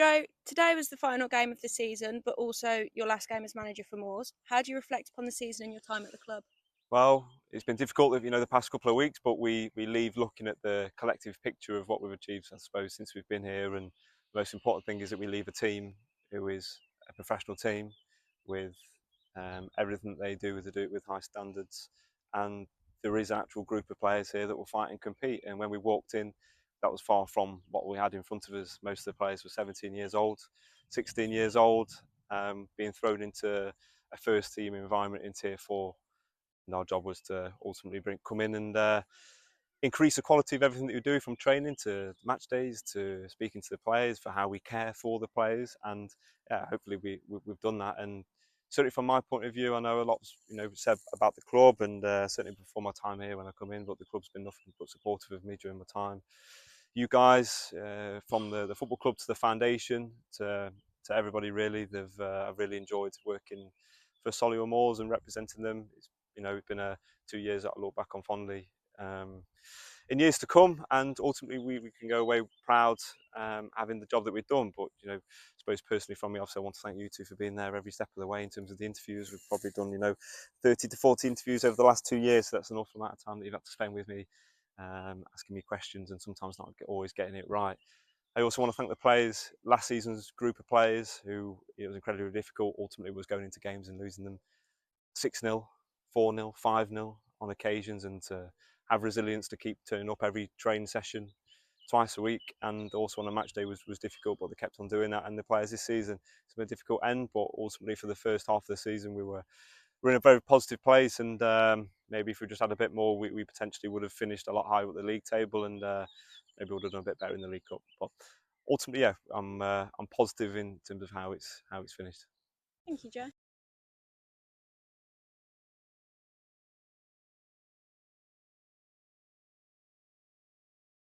Joe, today was the final game of the season, but also your last game as manager for Moors. How do you reflect upon the season and your time at the club? Well, it's been difficult, the past couple of weeks, but we leave looking at the collective picture of what we've achieved, I suppose, since we've been here. And the most important thing is that we leave a team who is a professional team with everything that they do it with high standards. And there is an actual group of players here that will fight and compete. And when we walked in, that was far from what we had in front of us. Most of the players were 17 years old, 16 years old, being thrown into a first team environment in Tier 4, and our job was to ultimately come in and increase the quality of everything that we do, from training to match days to speaking to the players, for how we care for the players. And yeah, hopefully we've done that. And certainly from my point of view, I know a lot's said about the club, and certainly before my time here when I come in, but the club's been nothing but supportive of me during my time. You guys, from the football club to the foundation to everybody, really, I've really enjoyed working for Solihull Moors and representing them. It's been 2 years that I look back on fondly in years to come, and ultimately we can go away proud, having the job that we've done. But I suppose personally from me, obviously I want to thank you two for being there every step of the way in terms of the interviews. We've probably done 30 to 40 interviews over the last 2 years, so that's an awful amount of time that you've had to spend with me, asking me questions and sometimes not always getting it right. I also want to thank the players, last season's group of players, who it was incredibly difficult. Ultimately was going into games and losing them 6-0, 4-0, 5-0 on occasions, and to have resilience to keep turning up every training session twice a week, and also on a match day was difficult, but they kept on doing that. And the players this season, it's been a difficult end, but ultimately for the first half of the season we're in a very positive place, and maybe if we just had a bit more, we potentially would have finished a lot higher at the league table, and maybe would have done a bit better in the League Cup. But ultimately, yeah, I'm positive in terms of how it's finished. Thank you, Joe.